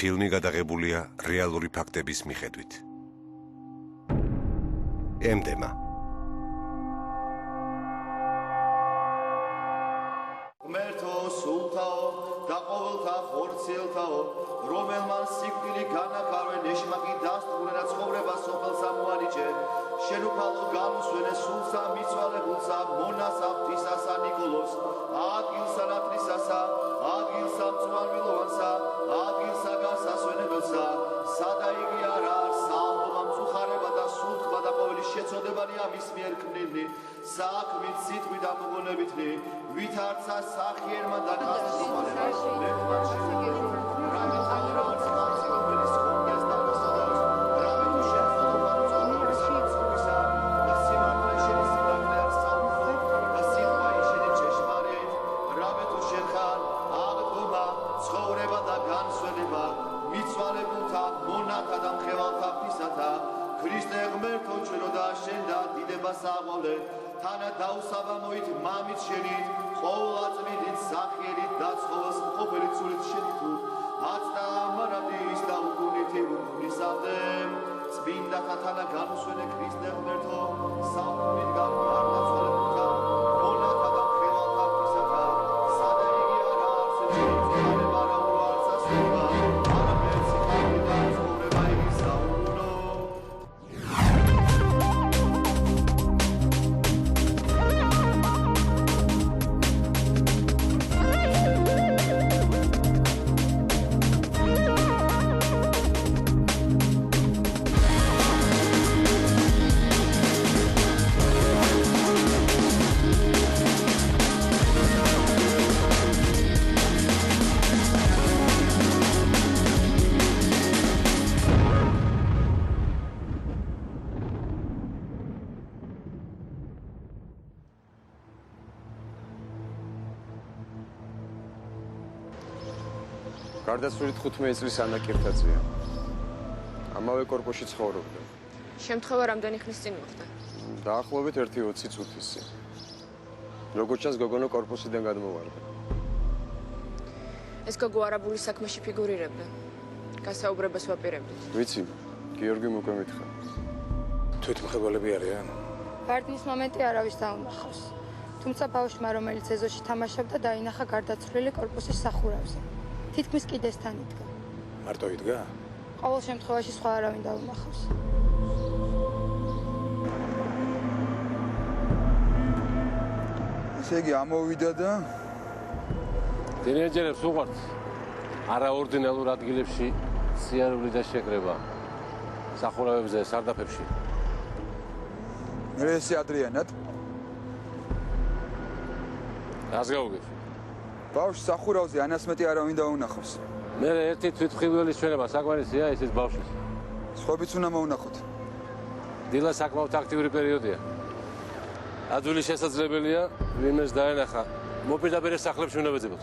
ფილმი გადაღებულია რეალური ფაქტების მიხედვით. ემდემა ღმერთო სულთაო და ყოველთა ხორციელთაო, რომელმან სიკვდილი განახარვე ნეშმაკი დასტყურენა ცხოვრება სოფელსა მოანიჭე, შენ უფალო განუსვენე სულსა მიცვალებულსა მონას ღვთისასა ნიკოლოს, ადგილსა ნათლისასა, ადგილსა მწვანვილოვანსა, ადგილსა განსასვენებელსა, სადა იგი არა საალბომა მწუხარება და სულთქმა და ყოველი შეწოდებანი ამის მიერ ქმნილნი, საქმით სიტყვით და მოგონებითნი, ვითარცა სახიერმა და მიცვალებულთა მონათა და მხევალთა ფისათა ქრისტე ღმერთო ჩვენო და შენ და დიდებას აღვავლე თანა დაუსაბამოით მამით შენით ყოვლადწმიდით სახიერით და ცხოველს მყოფელი ცულით შენით აცდა მარადის და უგუნითი უგუნისამდე წმინდათა თანა განუსვენე ქრისტე ღმერთო საქმით გამარდაცვალებულთა მონათა და მხევალთა ფისათა სადა იგი არა არსებითი მწუხარება რა უარსასება გარდაცვლილი 15 წლის ანა კირთაძეა. ამავე კორპუსში ცხოვრობდა. შემთხვევა რამდენი ხნის წინ მოხდა? დაახლოებით 1-20 წუთის წინ. როგორც ჩანს, გოგონო კორპუსიდან გადმოვარდა. ეს გოგო არაბული საქმეში ფიგურირებდა. გასაუბრებას ვაპირებდით. ვიცი, გიორგიმ უკვე მითხრა. თვითმხებელები არიან? ვარდნის მომენტი არავის დაუნახავს. თუმცა ბავშვმა, რომელიც ეზოში თამაშობდა, დაინახა გარდაცვლილი კორპუსის სახურავზე. თითქმის კიდესთან იდგა. მარტო იდგა? ყოველ შემთხვევაში სხვა არავინ დაუნახავს. ესე იგი ამოვიდა და ტინეიჯერებს უყვართ არაორდინალურ ადგილებში სიარული და შეკრება. სახურავებზე, სარდაფებში. მე ესე ადრიანად რას გავუგებ? ბავშვს სახურავზე ანასმეტი არავინ დაუნახავს. მე ერთი თვითმხილველის ჩვენება საკმარისია ესეც ბავშვის. სხვაებიც უნდა მოუნახოთ. დილა საკმაოდ აქტიური პერიოდია. ადვილი შესაძლებელია ვინმეს დაენახა. მოპირდაპირე სახლებში უნდა ვეძებოთ.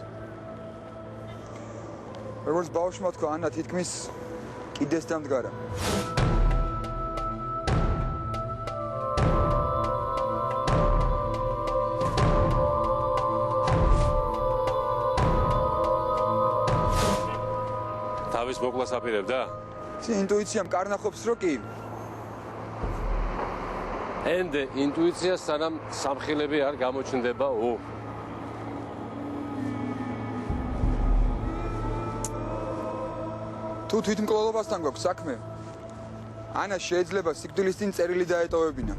როგორც ბავშვმა თქვა, ანა თითქმის კიდესთან მდგარა. თავის მოკლას აპირებდა? ინტუიციამ კარნახობს რო კი. ენდე ინტუიცია სანამ სამხილები არ გამოჩნდებაო. თუ თვითმკვლელობასთან გვაქვს საქმე, ანა შეიძლება სიკვდილის წინ წერილი დაეტოვებინა.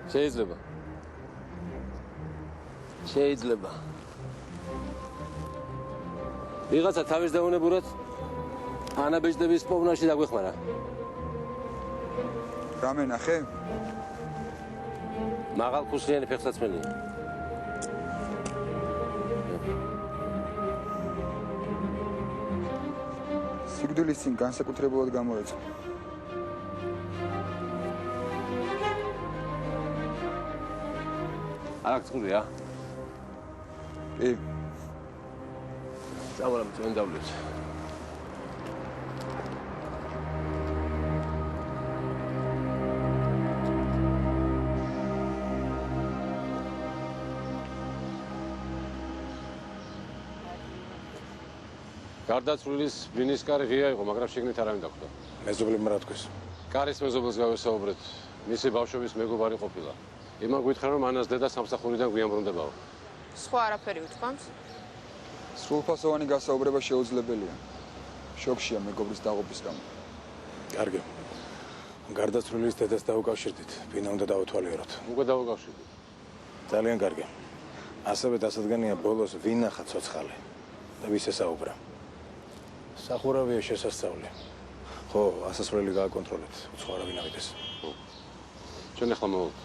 შეიძლება. შეიძლება. ვიღაცა თავის დაუნებურად ანა ბეჭდების პოვნაში დაგვეხმარა. რამე ნახე? მაღალქუსლიანი ფეხსაცმელია. სიკვდილის წინ განსაკუთრებულად გამოეცა. არ აქვს წყურია? კი. წავალ ჩვენ დავლეთ. გარდაცვლილის ბინისკარი ღია იყო, მაგრამ შიგნით არავინ დახვდა. მეზობლებმა რა თქვეს? კარის მეზობელს გავესაუბრეთ. მისი ბავშვების მეგობარი ყოფილა. იმან გითხრა, რომ ანას დედა სამსახურიდან გვიან ბრუნდებაო. სხვა არაფერი უთქვამს? სრულფასოვანი გასაუბრება შეუძლებელია. შოქშია მეგობრის დაღუპვის გამო. კარგი. გარდაცვლილის დედას დაუკავშირდით. ბინა უნდა დავთვალიეროთ. უკვე დავუკავშირდით. ძალიან კარგი. ასევე დასადგენია ბოლოს ვინ ნახა ცოცხალი და ვის ესაუბრა. სახურავია შესასწავლი. ხო, ასასვლელი გააკონტროლეთ. უცხო არავინ ავიდეს. ჩვენ ახლა მოვთ.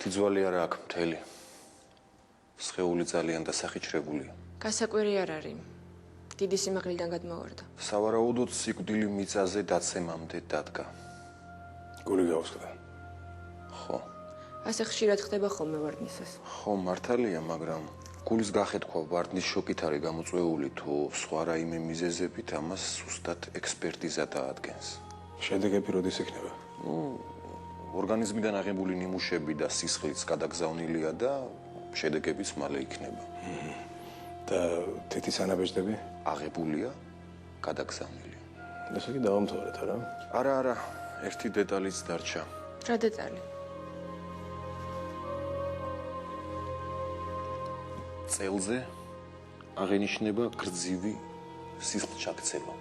ერთი ძვალი არა აქვს მთელი. სხეული ძალიან დასახიჩრებულია. გასაკვირი არ არის. დიდი სიმაღლიდან გადმოვარდა. სავარაუდოდ სიკვდილი მიწაზე დაცემამდე დადგა. გული გაუსხდა. ხო. ასე ხშირად ხდება ხოლმე ვარდნისას. ხო, მართალია, მაგრამ გულის გახეთქვა ვარდნის შოკით არის გამოწვეული თუ სხვა რაიმე მიზეზებით ამას სუსტად ექსპერტიზა დაადგენს. შედეგები როდის იქნება? ორგანიზმიდან აღებული ნიმუშები და სისხლიც გადაგზავნილია და შედეგებიც მალე იქნება. და თითის ანაბეჭდები? აღებულია, გადაგზავნილია. ესე იგი დავამთავრეთ, არა? არა, ერთი დეტალიც დარჩა. რა დეტალი? წელზე აღენიშნება გრძივი სისხლჩაქცევა.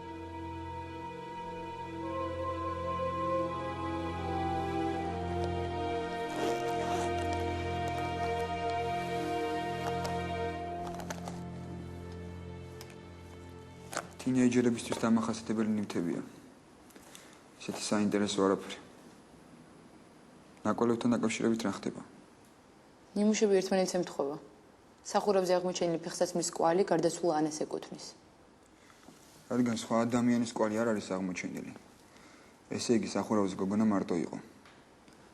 თინეიჯერებისთვის დამახასიათებელი ნივთებია. ესეთი საინტერესო არაფერი. ნაკვალევთან დაკავშირებით რა ხდება? ნიმუშები ერთმანეთს ემთხვევა. სახურავზე აღმოჩენილი ფეხსაცმლის კვალი გარდაცვლილ ანას ეკუთვნის. რადგან სხვა ადამიანის კვალი არ არის აღმოჩენილი. ესე იგი სახურავზე გოგონა მარტო იყო.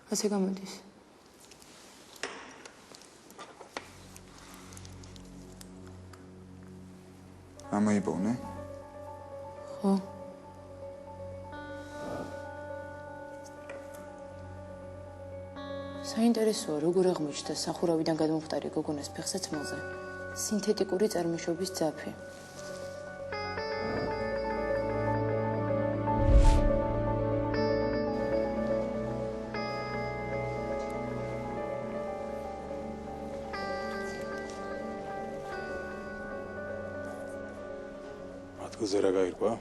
ასე გამოდის. ამოიპოვნე? ხო. საინტერესოა, როგორ აღმოჩნდა სახურავიდან გადმოხტარი გოგონას ფეხსაცმელზე სინთეტიკური წარმოშობის ძაფი. ადგილზე რა გაირკვა?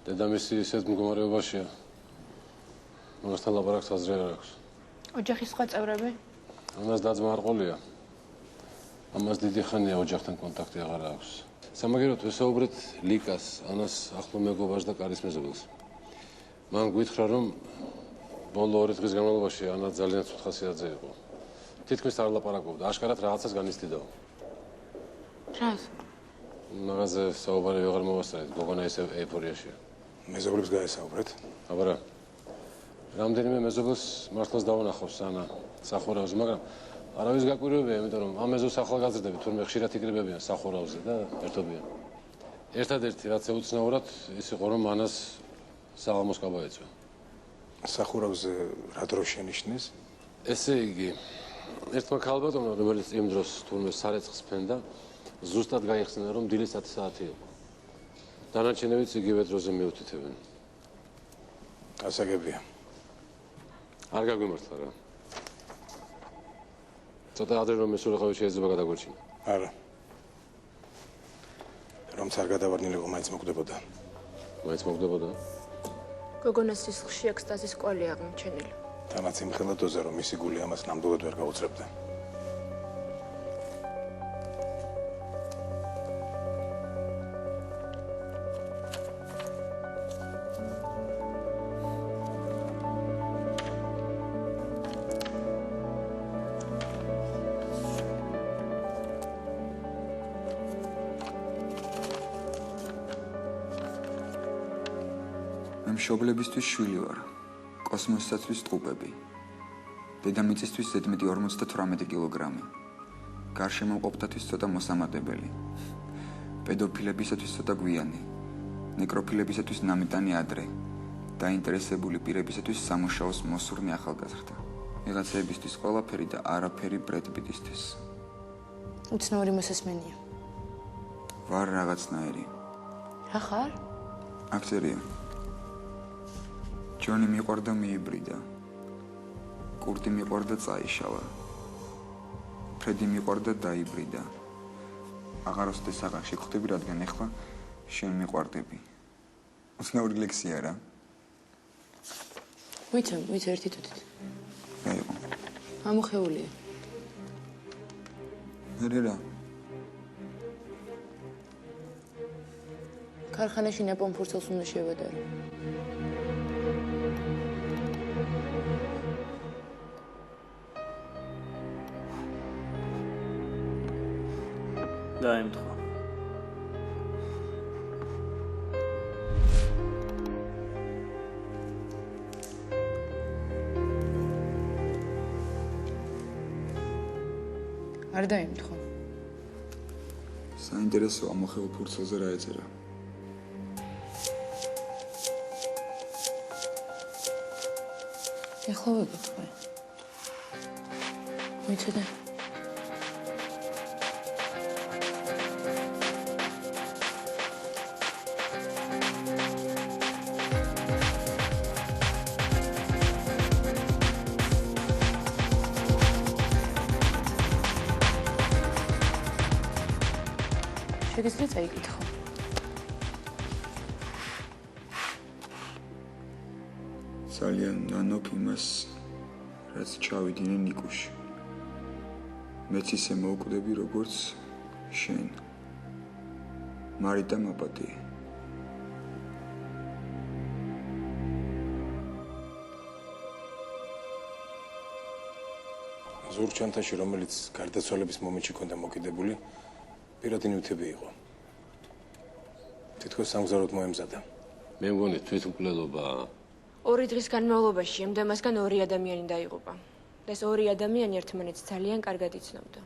დედამისი ისეთ მდგომარეობაშია. მასთან ლაპარაკს აზრი არ აქვს. ოჯახის სხვა წევრები? ამას დაძმა არ ყოლია. ამას დიდი ხანია ოჯახთან კონტაქტი აღარ აქვს. სამაგეროდ ვესაუბრეთ ლიკას, ანას ახლო მეგობარს და კარის მეზობელს. მან გითხრა, რომ ბოლო 2 დღის განმავლობაში ანა ძალიან ცუდ ხასიათზე იყო. თითქმის არ ლაპარაკობდა, აშკარად რაღაცას განიცდიდაო. რას? მაღაზე საუბარი ვეღარ მოვასწრეთ, გოგონა ისე ეიფორიაშია. მეზობლებს გაესაუბრეთ? აბარა. რამდენიმე მეზობელს მართლაც დავანახავს ანა სახურავზე, მაგრამ არავის გაკვირვებია, იმიტომ რომ ამ მეზობს ახალგაზრდები თურმე ხშირად იკრიბებიან სახურავზე და ერთობიან. ერთადერთი რაც ეუცნაურად ის იყო რომ ანას საღამოს კაბა ეწვა. სახურავზე რა დრო შენიშნეს? ესე იგი, ერთმა ქალბატონმა, რომელიც იმ დროს თურმე სარეცხს ფენდა, ზუსტად გაიხსნა რომ დილის 10 საათი იყო. დანარჩენებიც იგივე დროზე მიუთითებენ. გასაგებია. არ გაგვიმართლა რა. ცოტა ადრე რომ მესურაღავი შეიძლება გადაგვერჩინა. არა. რომ არ გადავარდნილიყო, მაინც მოკვდებოდა. მაინც მოკვდებოდა? გოგონას სისხლში ექსტაზის კვალი აღმოჩენილი. თანაც იმხელა დოზა რომ მისი გული ამას ნამდვილად ვერ გაუწრებდა. მშობლებისთვის შვილი ვარ. კოსმოსისათვის ტყუპები. დედამიწისთვის ზედმეტი 58 კილოგრამი. გარშემო მყოფთათვის ცოტა მოსამატებელი. პედოფილებისათვის ცოტა გვიანი. ნეკროფილებისათვის ნამიტანი ადრე. დაინტერესებული პირებისათვის სამუშაოს მოსურნე ახალგაზრდა. ვიღაცებისთვის ყველაფერი და არაფერი ბრედ პიტისთვის. უცნაური მოსასმენია. ვარ რაღაცნაირი. რა ხარ? აქცერია. ჯონი მიყვარდა მიიბრიდა. კურტი მიყვარდა წაიშალა. ფრედი მიყვარდა დაიბრიდა. აღარ ოსდეს აღარ შეგხვდები, რადგან ეხლა შენ მიყვარდები. უცნაური ლექსია რა. ვიცი ერთი თუთით. აიო. ამოხეულია. რა. ქარხანაში ნაპომფურცელს უნდა შევადარო. დაემთხვა. არ დაემთხვა. საინტერესოა მოხეულ ფურცელზე რა ეწერა. ეხლა ვიგებ. ვიცოდე. შეგიძლიათ წაიკითხო. ძალიან ნანოფ იმას, რაც ჩავიდინე ნიკუში. მეც ისე მოვკვდები, როგორც შენ. მარიტა მაპატი. ზურჩანთაში, რომელიც გარდაცვალების მომენტში ქონდა მოკიდებული, პირადი ნივთები იყო. თითქოს სამგზავროდ მოემზადა. მე მგონი თვითმკვლელობა. 2 დღის განმავლობაში ემდემასგან 2 ადამიანი დაიღუპა. და ეს 2 ადამიანი ერთმანეთს ძალიან კარგად იცნობდა.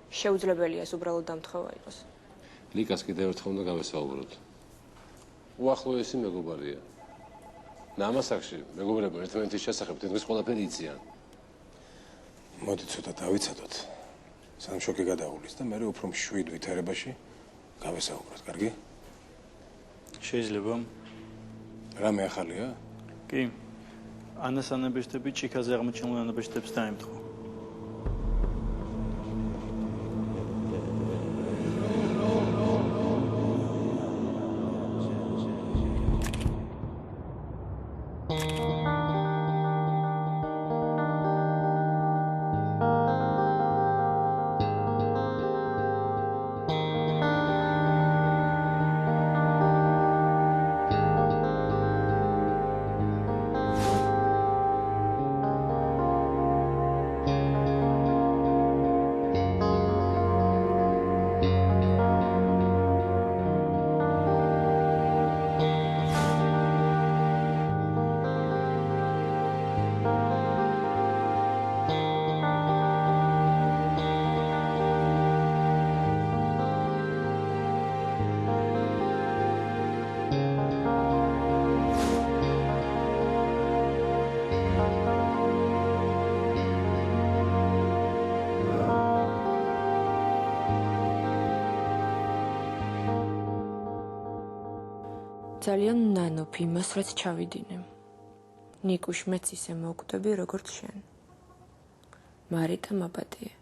შეუძლებელია ეს უბრალოდ დამთხოვა იყოს. ლიკას კიდევ ერთხელ უნდა გავესაუბროთ. უახლოესი მეგობარია. ნამასაკში მეგობრებო ერთმანეთის შესახებ თითქმის ყველაფერი იციან. მოდი ცოტა დავიცადოთ. სანამ შოკი გადაუვლის და მე უფრო მშვიდ ვითარებაში გავესაუბროთ, კარგი? შეიძლება? რამე ახალია? კი. ანას ანაბეჭდები ჭიქაზე აღმოჩენილ ანაბეჭდებს დაემთხვა. ძალიან ნანობ იმას, რაც ჩავიდინე. ნიკუშ, მეც ისე მოვკვდები, როგორც შენ. მარითა მაბადია.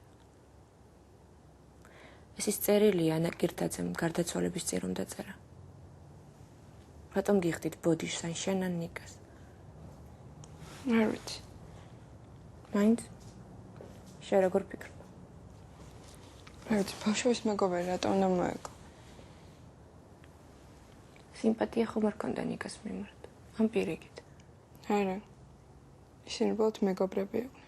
ეს ის წერილია ანა კირთაძემ გარდაცვალების წინ რომ დაწერა. რატომ გიხდით ბოდიშს ან შენ ან ნიკას? არ ვიცი. მაინც შენ როგორ ფიქრობ? არ ვიცი, ბავშვის მეგობარი რატომ უნდა მოეგო? სიმპათია ხომ არ ქონდა ნიკას მიმართ? ან პირიქით? არა. ისინი უბრალოდ მეგობრები იყვნენ.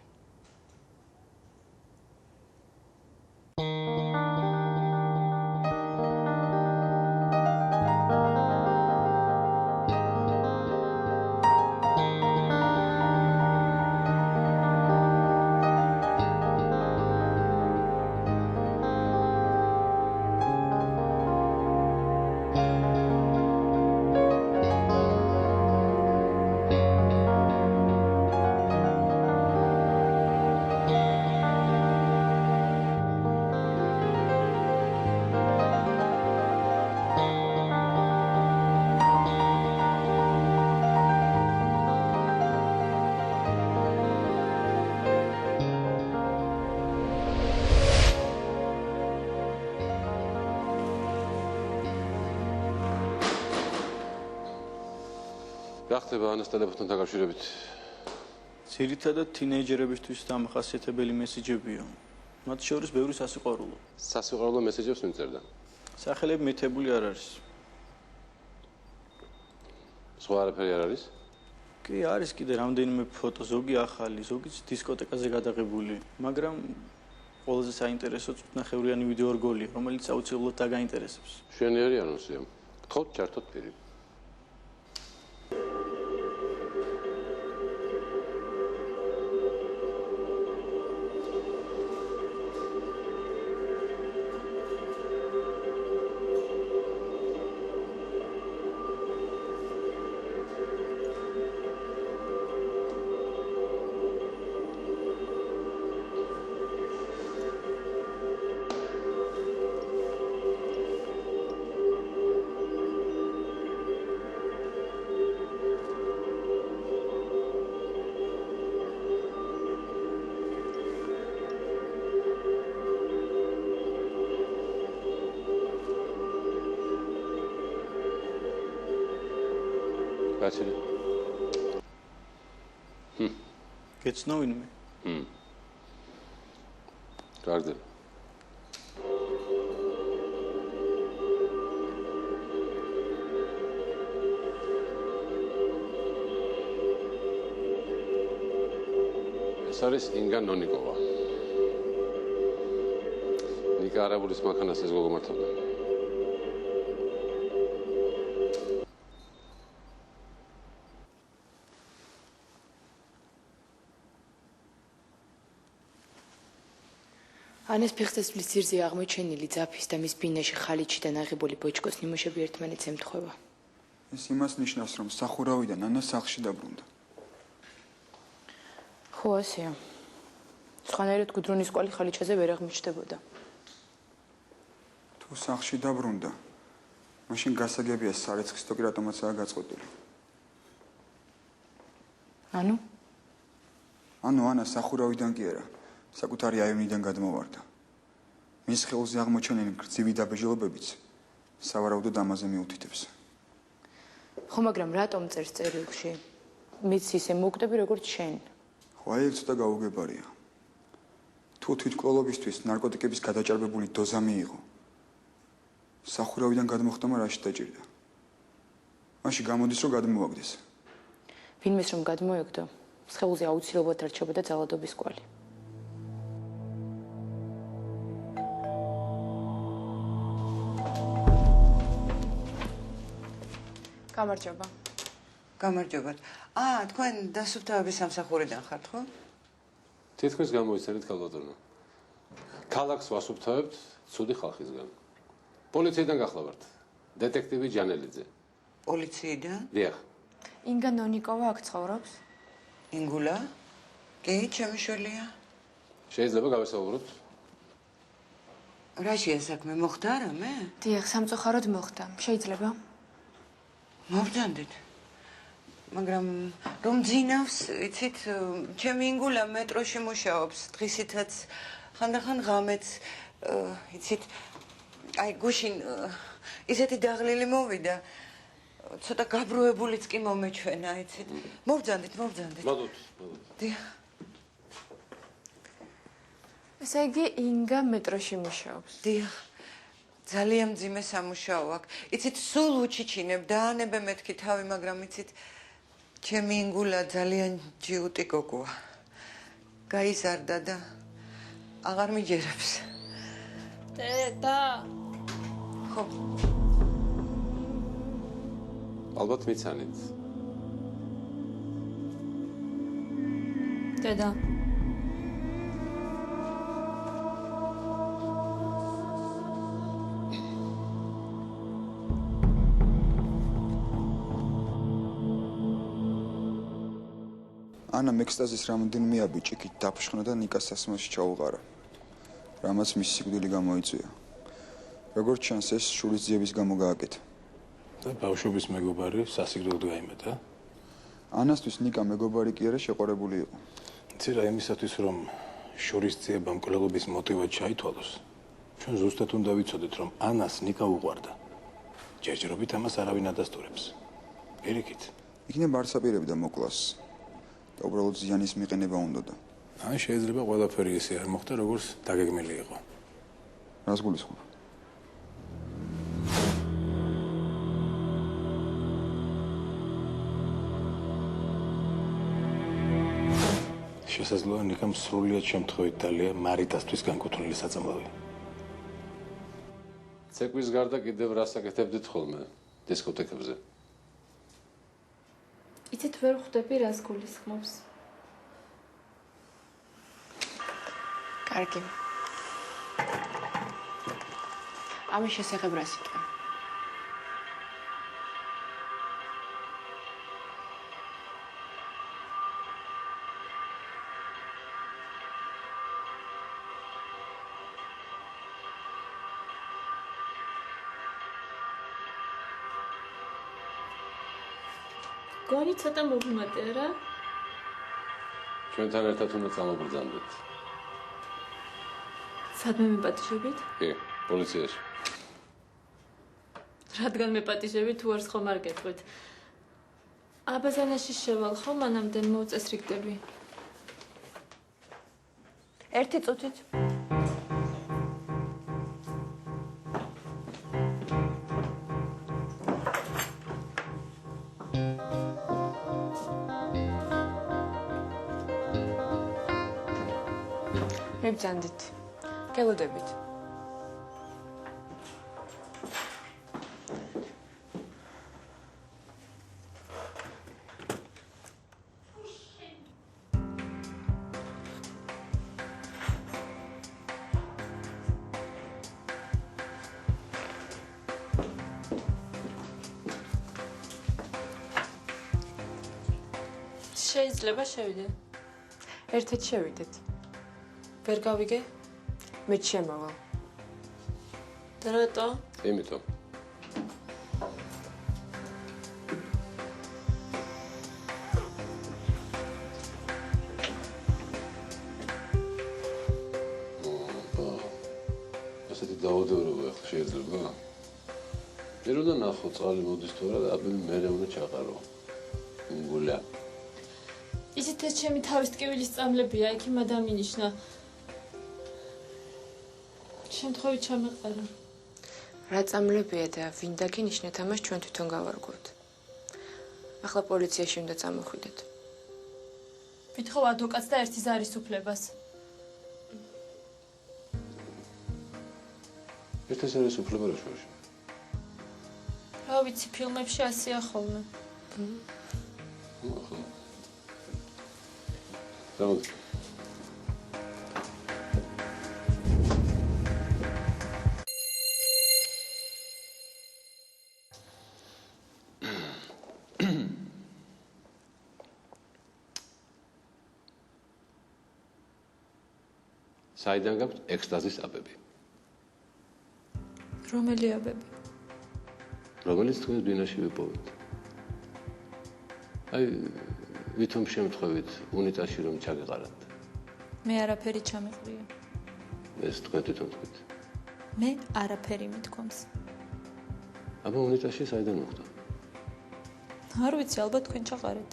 რა ხდება ანას ტელეფონთან დაკავშირებით? ძირითადად თინეიჯერებისთვის დამახასიათებელი მესიჯებია. მათ შორის ბევრი სასიყვარულო. სასიყვარულო მესიჯებს ვინ წერდა? სახელები მითებული არ არის. სხვა არაფერი არ არის? კი, არის კიდე რამდენიმე ფოტო, ზოგი ახალი, ზოგიც დისკოტეკაზე გადაღებული, მაგრამ ყველაზე საინტერესო წუთნახევრიანი ვიდეო რგოლია, რომელიც აუცილებლად დაგაინტერესებს. მშვენიერი ანონსია. გთხოვთ ჩართოთ პირი. Gotcha. Gets no in me. Garden. ეს არის ინგა ნონიკოვა. ნიკა არაბულის მანქანას ეს გოგო მართავდა. ანას ფეხსაცმლის ძირზე აღმოჩენილი ძაფის და მის ბინაში ხალიჩიდან აღებული ბოჭკოს ნიმუშები ერთმანეთს ემთხვევა. ეს იმას ნიშნავს, რომ სახურავიდან ანა სახლში დაბრუნდა. ხო, ასეა. სხვანაირად გუდრონის კვალი ხალიჩაზე ვერ აღმოჩნდებოდა. თუ სახლში დაბრუნდა, მაშინ გასაგებია სარეცხის თოკი რატომაცაა გაწყვეტილი. ანუ ანა სახურავიდან კი არა, საკუთარი აივნიდან გადმოვარდა. მის ხელზე აღმოჩენილი გრძივი დაბეჭდილებებიც სავარაუდოდ ამაზე მიუთითებს. ხო, მაგრამ რატომ წერს წერილში? მიც ისე მოვკვდები როგორც შენ. ხო, აი ეს ცოტა გაუგებარია. თუ თვითმკვლელობისთვის ნარკოტიკების გადაჭარბებული დოზა მიიღო, სახურავიდან გადმოხდომა რაში დაჭირდა? მაშინ გამოდის რომ გადმოაგდეს. ვინმეს რომ გადმოეგდო, სხეულზე აუცილებლად რჩებოდა ძალადობის კვალი. გამარჯობა. გამარჯობა. თქვენ დასუფთავების სამსახურიდან ხართ, ხო? თითქმის გამოიცანით კალბატონო. ქალაქს ვასუფთავებთ ცუდი ხალხისგან. პოლიციიდან გახლავართ. დეტექტივი ჯანელიძე. პოლიციიდან? დიახ. ინგა ნონიკოვა აქ ცხოვრობს? ინგულა? კი, ჩემი შვილია. შეიძლება გავესაუბროთ? რაშია საქმე, მოხდა რამე? დიახ, სამწუხაროდ მოხდა. შეიძლება? მოვძანდით. მაგრამ რომ ძინავს, იცით, ჩემი ინგულა მეტროში მუშაობს, დღისითაც ხანდახან ღამეც, იცით, აი გუშინ ისეთი დაღლილი მოვიდა, ცოტა გაბრუებულიც კი მომეჩვენა, იცით. მოვძანდით. მოდოთ. დიახ. ესე იგი, ინგა მეტროში მუშაობს. დიახ. ძალიან მძიმე სამუშაო აქვს. იცით, სულ უჩიჩინებ, დაანებე მეთქი თავი, მაგრამ იცით, ჩემი ინგულა ძალიან ჯიუტი გოგოა. გაიზარდა და აღარ მიჯერებს. დედა. ხო. ალბათ მიცანით. დედა. ანა მექსტაზის რამდენიმე აბიჭიკით დაფშხნა და ნიკას სასმელში ჩაუყარა. რამაც მისი სიკვდილი გამოიწვია. როგორც ჩანს, ეს შურის ძიების გამო გააკეთა. და ბავშვობის მეგობარი სასიკვდილოდ გაიმეტა. ანასთვის ნიკა მეგობარი კი არა, შეყვარებული იყო. იცი რა, იმისათვის რომ შურის ძიება მკვლელობის მოტივად ჩაითვალოს, ჩვენ ზუსტად უნდა ვიცოდეთ, რომ ანას ნიკა უყვარდა. ჯერჯერობით ამას არავინ ადასტურებს. პირიქით. იქნებ არ საპირებდა მოკლას. და უბრალოდ ზიანის მიყენება უნდოდა. ან შეიძლება ყველაფერი ისე არ მოხდა, როგორც დაგეგმილი იყო. რას გულისხმობ? შესაძლოა ნიკამ სრულიად შემთხვევით დალია მარიტასთვის განკუთვნილი საწამლავი. ცეკვის გარდა კიდევ რას აკეთებდით ხოლმე დისკოთეკებზე? იცით, ვერ ხვდები რას გულისხმობს. კარგი. ამის შესახებ რა სიტყვა? გონი ცოტა მოგიმატე რა? ჩვენთან ერთად უნდა წამობრძანდეთ. სადმე მეპატიჟებით? კი, პოლიციაში. რადგან მეპატიჟებით, თუ არს ხომ არ გეტყვით. აბაზანაში შევალ ხო, მანამდე მოუწესრიგდები. ერთი წუთით. მებრძანდით. გელოდებით. შეიძლება შევიდე. ერთად შევიდეთ. ვერ გავიგე? მეც შემოვალ. და რატო? იმიტომ. ასეთი დაუდევრობა ახლა შეიძლება? მე რომ ნახო წყალი მოდის თუ არა და აბა მე უნდა ჩაყარო. ინგულა. ისეთ ეს ჩემი თავის ტკივილის წამლებია, იქ იმ ადამიანიშნა. შემთხვევით ჩამეყარა. რა წამლებია და ვინ დაგინიშნეთ ამას ჩვენ თვითონ გავარკვევთ. ახლა პოლიციაში უნდა წამოხვიდეთ. ვითხოვ ადვოკატს და ერთი ზარის უფლებას. ერთი ზარის უფლება რა შორის? რა ვიცი, ფილმებში ასეა ხოლმე. ხო. დავთ. საიდან გაქვთ ექსტაზის აბები? რომელი აბები? რომელიც თქვენს ბინაში ვიპოვეთ? აი ვითომ შემთხვევით უნიტაზში რომ ჩაგეყარათ. მე არაფერი ჩამიყრია. ეს თქვენ თვითონ თქვით. მე არაფერი მithkoms. აბა უნიტაზში საიდან მოხდა? არ ვიცი, ალბათ თქვენ ჩაყარეთ.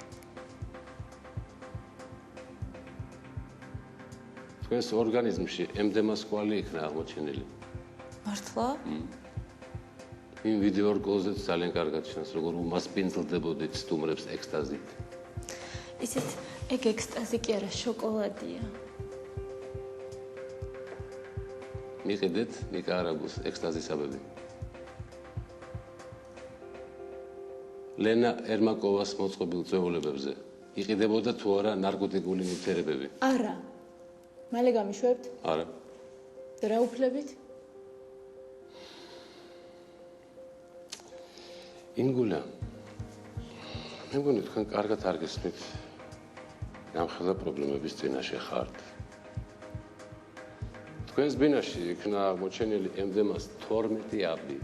თქვენს ორგანიზმში MDMA-ს კვალი იქნა აღმოჩენილი. მართლა? იმ ვიდეო რგოლზეც ძალიან კარგად ჩანს, როგორ უმასპინძლდებოდით სტუმრებს ექსტაზით. ისეთ ეგ ექსტაზი კი არა, შოკოლადია. მიყიდეთ ნიკარაგუს ექსტაზისაბები. ლენა ერმაკოვას მოწყობილ წვეულებებზე იყიდებოდა თუ არა ნარკოტიკული ნივთიერებები? არა. მალე გამიშვებთ? არა. რა უფლებით? ინგულა, მე მგონი თქვენ კარგად არ გესმით გამხელა პრობლემების წინაშე ხართ. თქვენს ბინაში იქნა აღმოჩენილი MDMA-ს 12 აბი.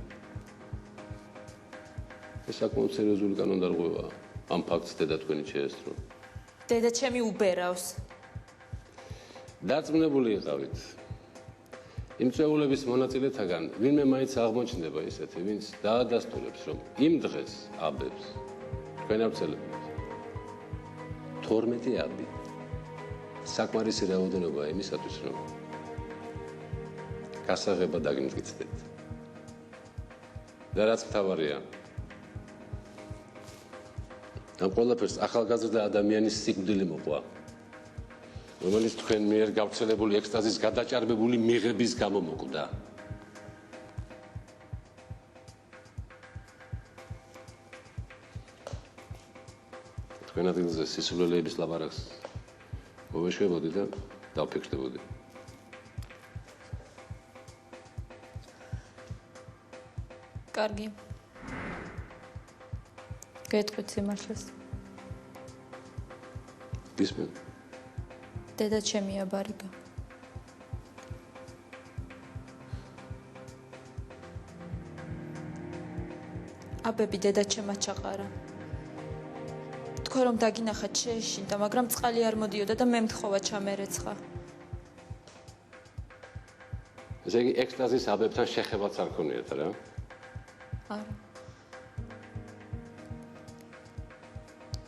ეს საკმაოდ სერიოზული კანონდარღვევაა. ამ ფაქტს დედა თქვენი შეესწრო. დედა ჩემი უბერავს. დარწმუნებული იყავით. იმ წვეულების მონაწილეთაგან ვინმე მაინც აღმოჩნდება ისეთი, ვინც დაადასტურებს, რომ იმ დღეს აბებს თქვენ ავცელებთ 12 აბი. საკმარისი რაოდენობა იმისათვის, რომ გასაღება დაგიმტკიცდეთ. და რაც მთავარია, ამ ყველაფერს ახალგაზრდა ადამიანის სიკვდილი მოყვა, რომელიც თქვენ მიერ გავრცელებული ექსტაზის გადაჭარბებული მიღების გამო მოკვდა. თქვენ ადგილზე სისულელეების ლაბარაკს მოვეშვებოდი და დავფიქრდებოდი. კარგი. გეტყვით სიმართლეს. გისმენ? დედა ჩემია ბარიგა. აბები დედა ჩემად ჩაყარა. თქვა რომ დაგინახათ შეეშინდა, მაგრამ წყალი არ მოდიოდა და მე მთხოვა ჩამერეცხა. ესე იგი ექსტაზის აბებთან შეხებაც არ ქონიათ რა? არა.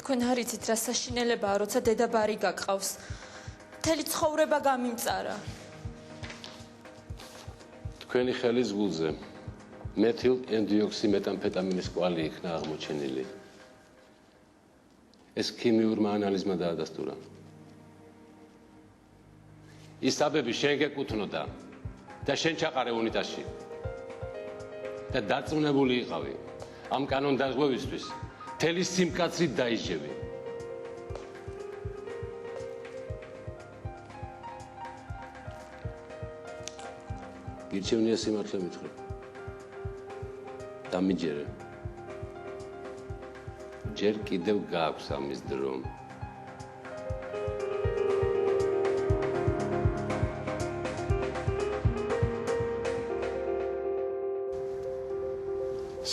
თქვენ არ იცით რა საშინელებაა, როცა დედა ბარიგა გყავს. მთელი ცხოვრება გამიმწარა. თქვენი ხელის გულზე მეთილ ენდიოქსიმეტამფეტამინის კვალი იქნა აღმოჩენილი. ეს ქიმიურმა ანალიზმა დაადასტურა. ის აბები შენ გეკუთვნოდა და შენ ჩაყარე უნიტაზში. და დარწმუნებული იყავი ამ კანონდარღვევისთვის მთელი სიმკაცრით დაისჯები. გირჩევნია სიმართლე მითხრა. დამიჯერე. ჯერ კიდევ გააქვს ამის დრო.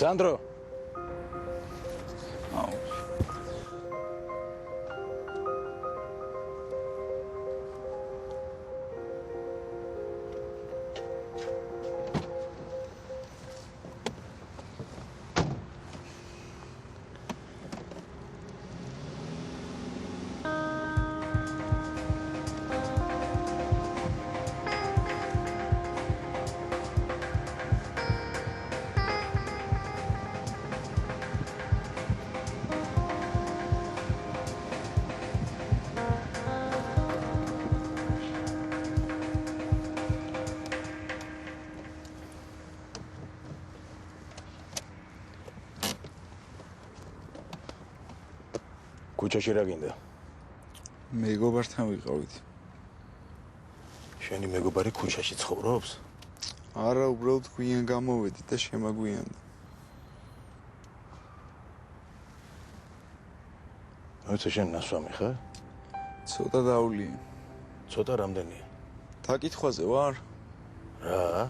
სანდრო. ქუჩაში რა გინდა? მეგობართან ვიყავით. შენი მეგობარი ქუჩაში ცხოვრობს? არა, უბრალოდ გვიან გამოვედი და შემაგვიანდა. როცა შენ ნასვამი ხარ? ცოტა დაულიე. ცოტა რამდენია? დაკითხვაზე ვარ? რა?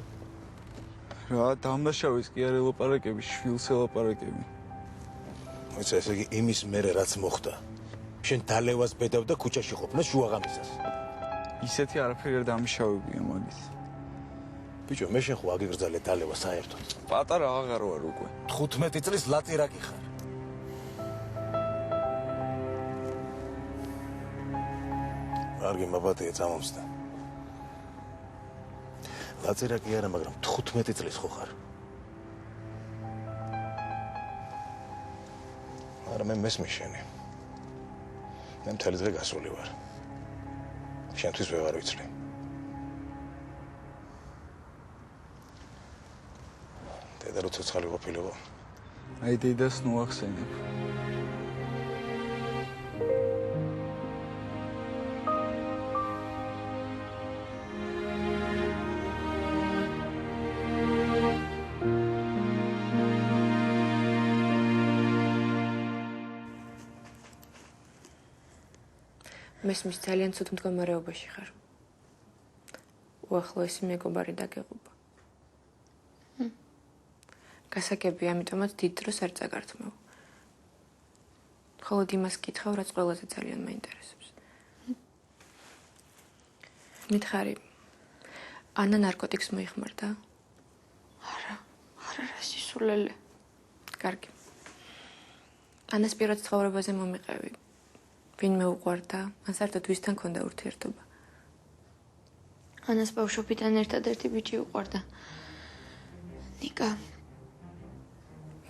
რა, დამნაშავის კი არ ელაპარაკები, შვილს ელაპარაკები. მოიცა ესე იგი იმის მერე რაც მოხდა. შენ დალევას ბედავ და ქუჩაში ყოფნა შუაღამისას. ისეთი არაფერი არ დამიშავებია მაგის. ბიჭო, მე შენ ხო აგიგრძალე დალევა საერთოდ. პატარა აღარ ვარ უკვე. 15 წლის ლაწირაკი ხარ. კარგი მაბატია წამომსდა. ლაწირაკი არა, მაგრამ 15 წლის ხო ხარ. არა მე მესმე შენი. მე მთელი დღე გასული ვარ. შენთვის ვეღარ ვიცვლი. დედა რო ცოცხალი ყოფილიყო. აი დედას ნუ ახსენებ. მესმის ძალიან ცუდ მდგომარეობაში ხარ. უახლოესი მეგობარი დაგეღობა. გასაგები, ამიტომაც დიდ დროს არ წაგართმევ. ხოლო იმას კითხავ, რაც ყველაზე ძალიან მაინტერესებს. მითხარი, ანა ნარკოტიკს მოიხმარდა? არა, რა სისულელე. კარგი. ანას პირად ცხოვრებაზე მომიყევი. ვინმე უყვარდა, ან საერთოდ ვისთან ქონდა ურთიერთობა? ანას ბავშვობიდან ერთადერთი ბიჭი უყვარდა. ნიკა.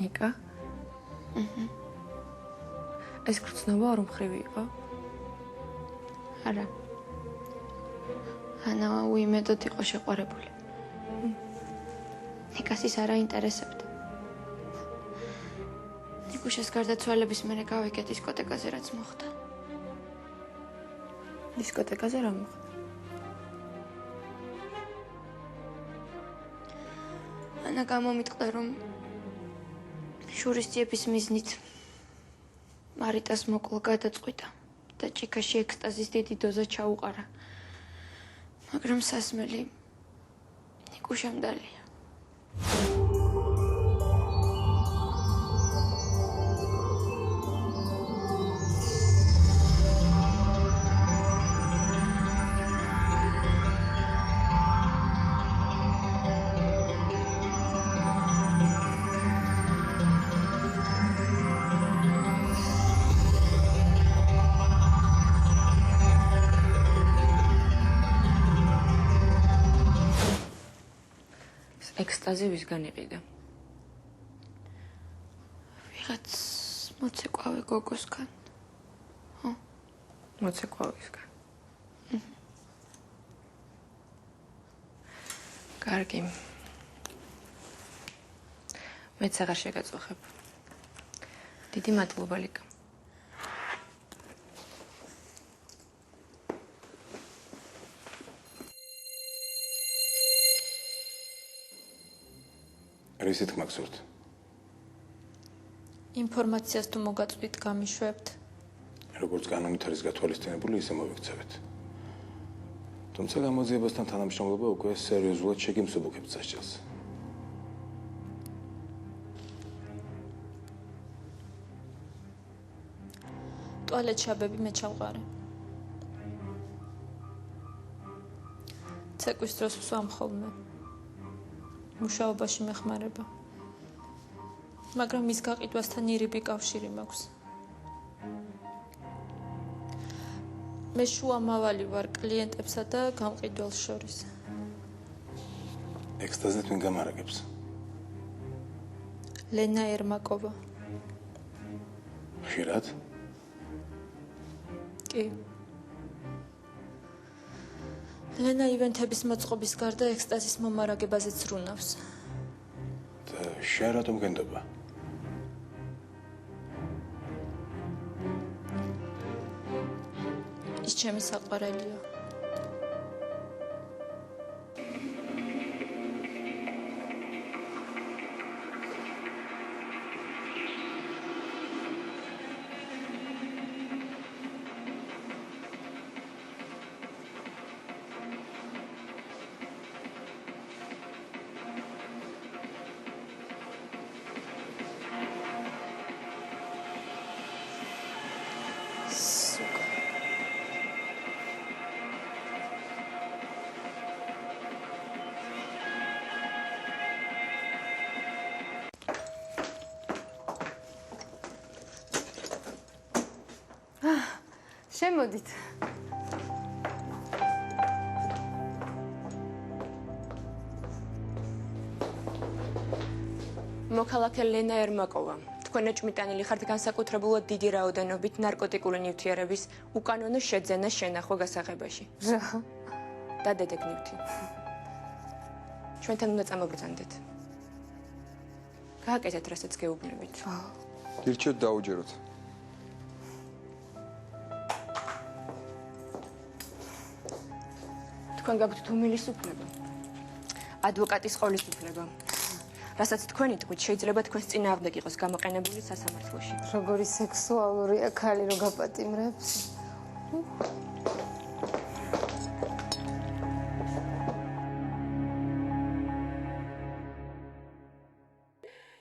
ნიკა? ეს გრძნობა ორ მხრივი იყო? არა. ანა უიმედოდ იყო შეყვარებული. ნიკას ის არ აინტერესებდა. ნიკუშას გარდაცვალების მერე გავიგე დისკოტეკაზე რაც მოხდა. დისკოტეკაზე რა მოხდა? ანა გამომიტყდა, რომ შურისძიების მიზნით მარიტას მოკლა გადაწყვიტა და ჭიქაში ექსტაზის დიდი დოზა ჩაუყარა. მაგრამ სასმელი ნიკუშამ დალია. ექსტაზი ვისგან იყიდა? ვიღაც მოცეკვავე გოგოსგან. ხო? მოცეკვავისგან. კარგი. მეც აღარ შეგაწუხებ. დიდი მადლობა, ლიკა. რისით მაგსურთ? ინფორმაციას თუ მოგაწვით, გამიშვებთ. როგორც კანონით არის გათვალისწინებული, ისე მოვიქცევით. თუმცა გამოძიებასთან თანამშრომლობა უკვე სერიოზულად შეგიმსუბუქებთ სასჯელს. ტუალეტში აბები მე ჩავყარე. ცეკვის დროს ვსვამ ხოლმე. მუშაობაში მეხმარება. მაგრამ მის გაყიდვასთან ირიბი კავშირი მაქვს. მე შუამავალი ვარ კლიენტებსა და გამყიდველს შორის. ექსტაზით ვინ გამარაგებს? ლენა ერმაკოვა. ხშირად? კი. ლენა ივენთების მოწყობის გარდა ექსტაზის მომარაგებაზეც რუნავს. და შენ რატომ გენდობა? ის ჩემი საყვარელია. შემოდით. მოქალაქე ლენა ერმაკოვა. თქვენ ეჭმიტანილი ხართ განსაკუთრებულად დიდი რაოდენობით ნარკოტიკული ნივთიერების უკანონო შეძენა შენახვა გასაღებაში. რა? დადედեք ნივთი. ჩვენთან უნდა წამობრწანდეთ. გააკეთეთ, რასაც გეუბნებით. გირჩევთ დაუჯეროთ. თქვენ გაქვთ თუმილის უფლება. ადვოკატის ყოლის უფლება. რასაც თქვენი თქვით, შეიძლება თქვენს წინააღმდეგ იყოს გამოყენებული სასამართლოში. როგორი სექსუალურია ქალი რო გაპატიმრებს.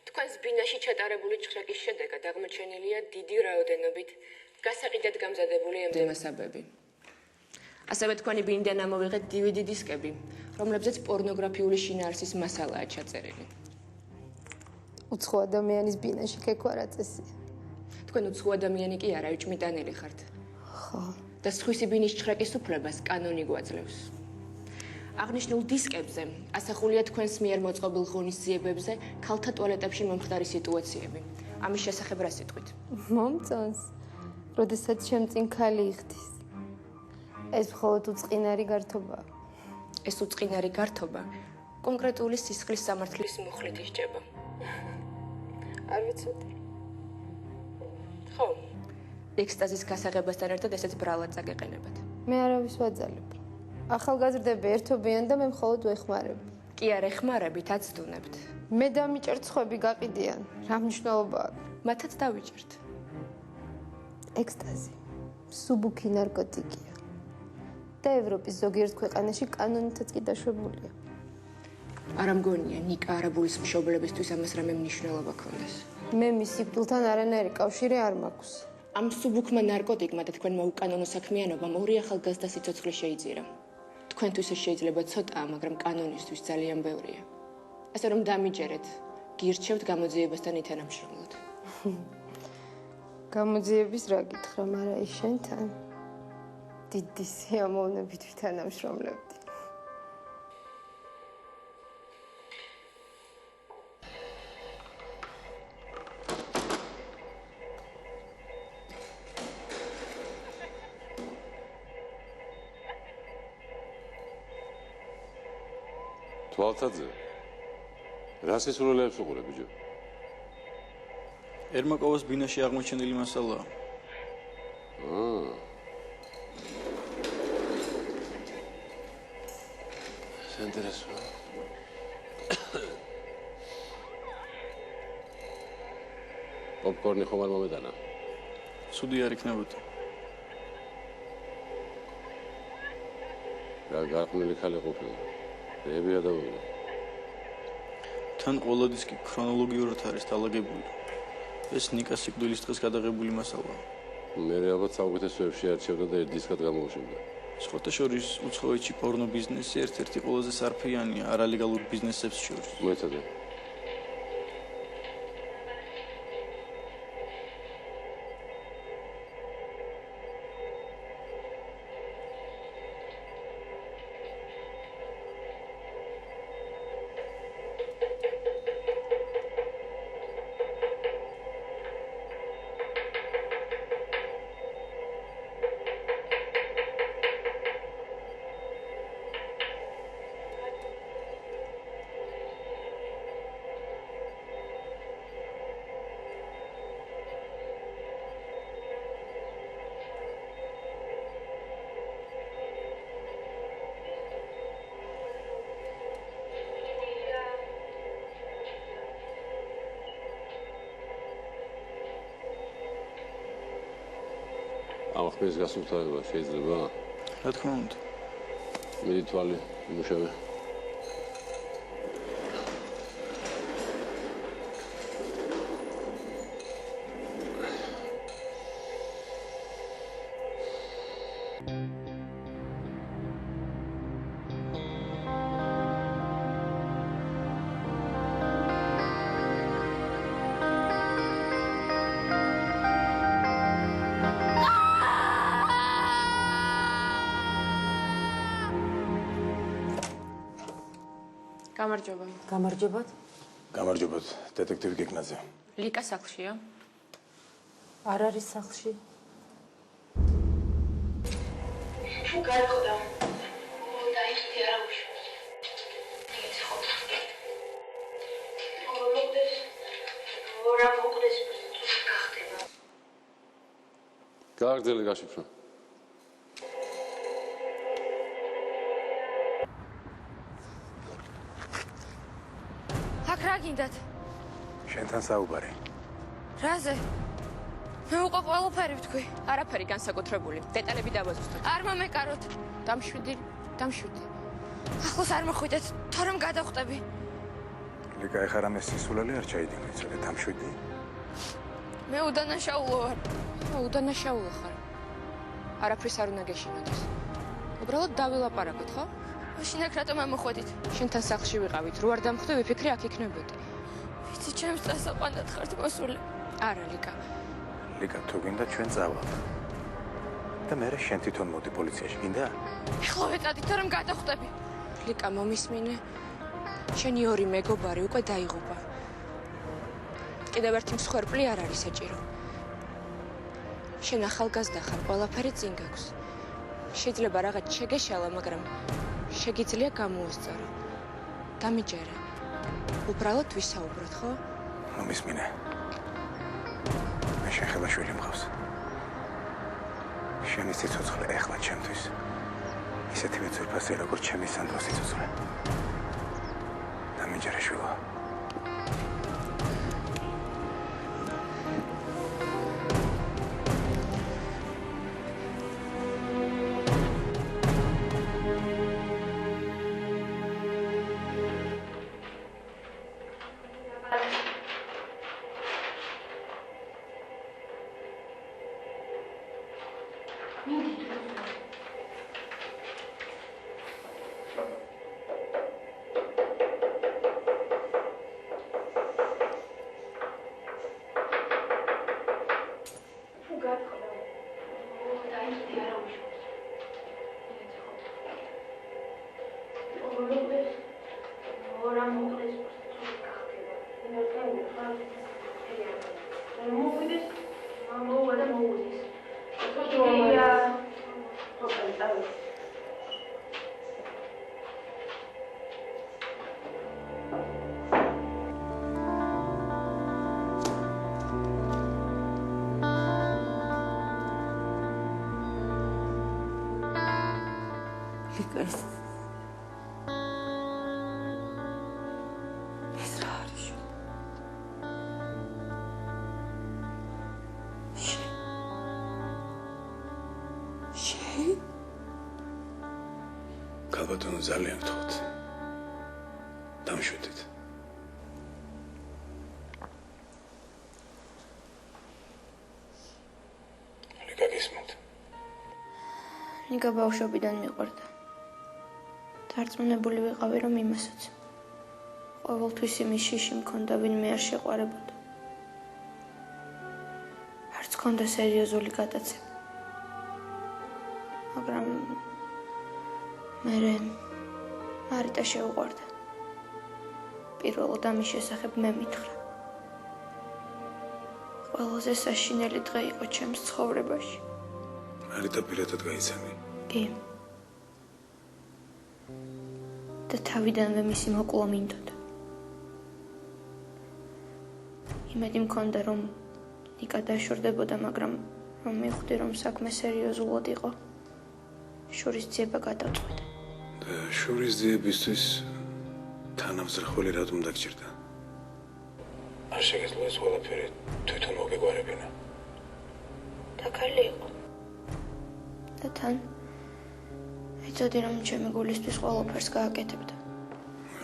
თქვენს ბინაში ჩატარებული ჭხრაკის შედეგად აღმოჩენილია დიდი რაოდენობით გასაყიდად გამზადებული ემდემასაბები. ასევე თქვენი ბინიდან ამოვიღეთ DVD დისკები, რომლებზეც პორნოგრაფიული შინაარსის მასალაა ჩაწერილი. უცხო ადამიანის ბინაში ქექვარა წესი. თქვენ უცხო ადამიანი კი არა, ეჭმიტანილი ხართ. ხო. და სხვისი ბინის ჭხრაკის უფლებას კანონი გვაძლევს. აღნიშნულ დისკებზე ასახულია თქვენს მიერ მოწყობილ ღონისძიებებზე ქალთა ტუალეტებში მომხდარი სიტუაციები. ამის შესახებ რა სიტყვით? მომწონს. როდესაც შემწინ ქალი იხდის. ეს მხოლოდ უწყინარი გართობაა. ეს უწყინარი გართობა კონკრეტული სისხლის სამართლის მუხლით ისჯება. არ ვიცოდი. ხო. ექსტაზის გასაღებასთან ერთად ესეც ბრალად წაგეყენებათ. მე არავის ვაძალებ. ახალგაზრდები ერთობიან და მე მხოლოდ ვეხმარებ. კი არ ეხმარებით, აცდუნებთ. მე დამიჭერცხები გაყიდიან. რა მნიშვნელობა აქვს? მათაც დავიჭერთ. ექსტაზი სუბუქი ნარკოტიკია. და ევროპის ზოგიერთ ქვეყანაში კანონითაც კი დაშვებულია. არ ამგონია ნიკა არაბულის მშობლებისთვის ამას რამე მნიშვნელობა ქონდეს. მე მის სიკვდილთან არანაირი კავშირი არ მაქვს. ამ სუბუქმა ნარკოტიკმა და თქვენმა უკანონო საქმიანობამ ორი ახალგაზრდა სიცოცხლე შეიძირა. თქვენთვის ეს შეიძლება ცოტაა, მაგრამ კანონისთვის ძალიან ბევრია. ასე რომ დამიჯერეთ, გირჩევთ გამოძიებასთან ითანამშრომლოთ. გამოძიების რა გითხრა, მაგრამ ის შენთან დიდი სიამოვნებით ვითანამშრომლებდი. თვალთაძე, რა სისულელეებს უყურე, ბიჭო? ერმაკოვას ბინაში აღმოჩენილი მასალაა. საინტერესოა. პოპკორნი ხომ არ მომეტანა? ცუდი არ იქნებოდა. რა გარყვნილი ხალი ყოფილა. რეები ადავდა. თან ყველა დისკი ქრონოლოგიურად არის დალაგებული. ეს ნიკას სიკვდილის დღეს გადაღებული მასალაა. მე ალბათ საუკეთესოებში არჩევდა და ერთ დისკად გამოუშვებდა. სხვათა შორის უცხოეთში პორნო ბიზნესი ერთ-ერთი ყველაზე სარფიანია არალეგალურ ბიზნესებს შორის. მოეცადე. ამ ხმის გასუფთავება შეიძლება? რა თქმა უნდა. მიდი თვალი, იმუშავე. გამარჯობა. გამარჯობათ. გამარჯობათ, დეტექტივი გეკნაძე. ლიკა სახლშია? არ არის სახლში. თუ გაიყდა. დაიხდი არა უშავს. ეგეთი ხო. მოგდეს. ორა მოგდეს თუ გახდება. გააგრძელე გაშიფრო. აქ რა გინდათ? შენთან საუბარი. რაზე? მე უყო ყველაფერი ვთქვი. არაფერი განსაკუთრებული. დეტალები დავაზუსტოთ. არ მომეკაროთ. დამშვიდი. ახლოს არ მოხვიდეთ, თორემ გადახვდები. ლიკა, ეხლა რამე სისულელი არ ჩაიდინე, ცოტა დამშვიდი. მე უდანაშაულო ვარ. უდანაშაულო ხარ. არაფრის არ უნდა გეშინოდეს. უბრალოდ დავილაპარაკოთ, ხო? მაშინ აქ რატომ ამოხვედით? შენთან სახლში ვიყავით. რო არ დამხვდე, ვიფიქრე აქ იქნებოდი. ვიცი, ჩემს დასაყვანად ხართ მოსული. არა, ლიკა. ლიკა, თუ გინდა ჩვენ წავალთ. და მე შენ თვითონ მოდი პოლიციაში, გინდა? ეხლა ვეწადით, თორემ გადახვდები. ლიკა, მომისმინე. შენი ორი მეგობარი უკვე დაიღუპა. კიდევ ერთი მსხვერპლი არ არის საჭირო. შენ ახალგაზრდა ხარ, ყველაფერი წინ გაქვს. შეიძლება რაღაც შეგეშალა, მაგრამ შეგიძლია გამოუსწორო. დამიჯერე. უბრალოდ ვისაუბროთ, ხო? მომისმინე. მე შენ ხელა შვილი მყავს. შენი სიცოცხლე ეხლა ჩემთვის. ისეთივე ძვირფასია, როგორც ჩემი სანდროს სიცოცხლე. დამიჯერე შვილო. ალბათ ძალიან გთხოვთ. დამშვიდეთ. ლიკა გისმენთ. ნიკა ბავშვობიდან მიყვარდა. დარწმუნებული ვიყავი, რომ იმასაც. ყოველთვის იმის შიში მქონდა, ვინმე არ შეყვარებოდა. არც მქონდა სერიოზული გატაცება. მაგრამ მერე მარიტა შეუყვარდა. პირველად ამის შესახებ მე მითხრა. ყველაზე საშინელი დღე იყო ჩემს ცხოვრებაში. მარიტა პირადად გაიცანი? კი. და თავიდანვე მისი მოკლა მინდოდა. იმედი მქონდა, რომ ნიკა დაშორდებოდა, მაგრამ რომ მივხვდი, რომ საქმე სერიოზულად იყო, შურისძიება გადავწყვიტე. და შურისძიებისთვის თანამზრხველი რატომ დაგჭირდა? არ შეგეძლო ეს ყველაფერი თვითონ მოგეგვარებინა. დაკარგილი იყო. და თან იცოდი, რომ ჩემი გულისთვის ყველაფერს გააკეთებდა.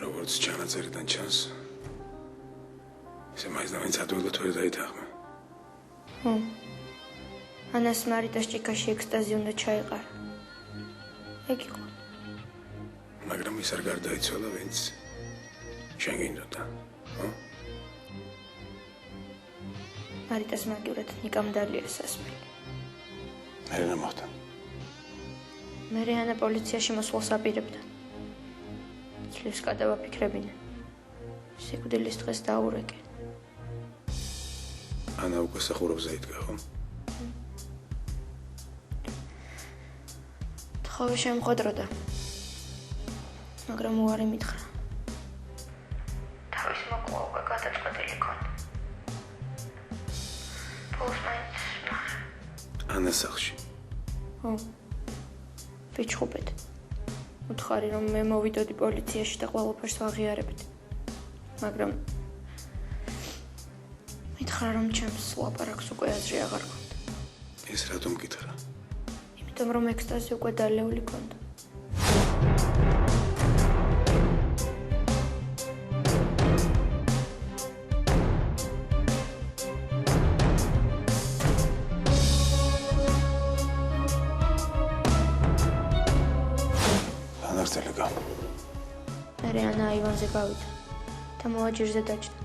როგორც ჩანაწერიდან ჩანს, ისე მაინც და მაინც ადვილად ვერ დაითანხმა. ხო. ანას მარიტას ჭიქაში ექსტაზი უნდა ჩაეყარა. ეგ იყო. მაგრამ ის არ გარდაიცვალა, ვინც შენ გინდოდა, ხო? მარიტას მაგივრად ნიკამ დალია სასმელი. მე რა მოხდა? მერე ანა პოლიციაში მოსვლას აპირებდა. სიცოცხლის გადავაფიქრებინე. სიკვდილის დღეს დაურეკე. ანა უკვე სახურებზე იდგა, ხო? თხოვე შემყოდროდა. მაგრამ უარი მითხრა. თავის მოკლა უკვე გადაწყვეტილი ქონდა. ბოლოს მაინც ანა სახლში. ხო. ვიჩხუბეთ. უთხარი რომ მე მოვიდოდი პოლიციაში და ყველაფერს ვაღიარებთ. მაგრამ მითხრა რომ ჩემს ლაპარაკს უკვე აზრი აღარ ქონდა. ეს რატომ გითხრა? იმიტომ რომ ექსტაზი უკვე დალეული ქონდა. მერე ანა აივანზე გავიდა და მოაჯირზე დაჯდა.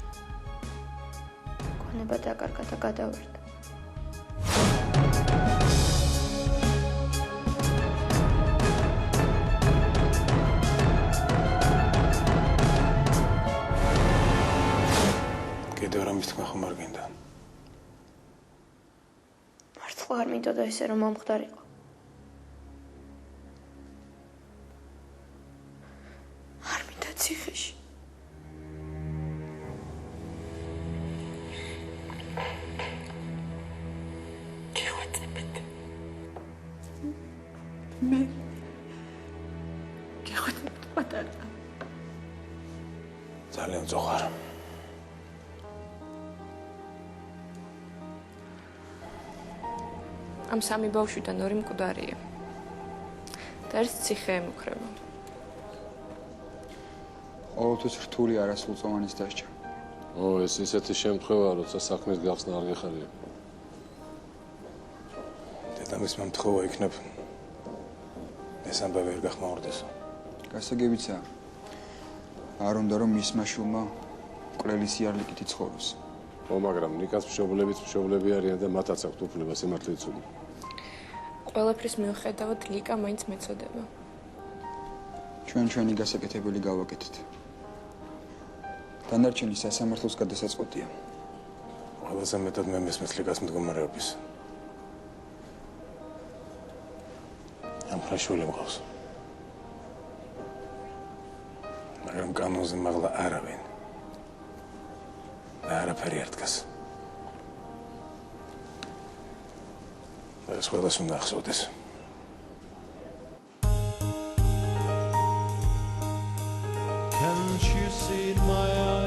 ქონება დაკარგა და გადავერდა. კიდევ რამის თქმა ხომ არ გინდა? მართლა არ მინდოდა ესე რომ მომხდარიყო. ციხეში. გეხვეწებეთ. მე გეხვეწებეთ პატარა. ძალიან ზოღარ. ამ სამი ბავშვიდან ორი მკვდარია. და ერთ ციხე ემუქრება. ყოველთვის რთული არასრულწლოვანის დასჯა. ეს ისეთი შემთხვევა, როცა საქმის გახსნა არ გეხარია. დედამისმა მთხოვა იქნებ ეს ამბავი ვერ გახმაურდეს. გასაგებიცა არ უნდა რომ მისმა შვილმა მკვლელის იარლიკით იცხოვროს. ხო, მაგრამ ნიკას მშობლებიც მშობლები არიან და მათაც აქვთ უფლება სიმართლე იცოდნენ. ყველაფრის მიუხედავად ლიკა მაინც მეწოდება. ჩვენი გასაკეთებელი გავაკეთეთ. დანარჩენი სასამართლოს გადასაწყვეტია. ყველაზე მეტად მე მესმის ლიკას მდგომარეობის. ამ ფრაშული მყავს. მაგრამ კანონზე მაღლა არავინ. და არაფერი არ დგას. ეს ყველას უნდა ახსოვდეს. Can't you see in my eyes?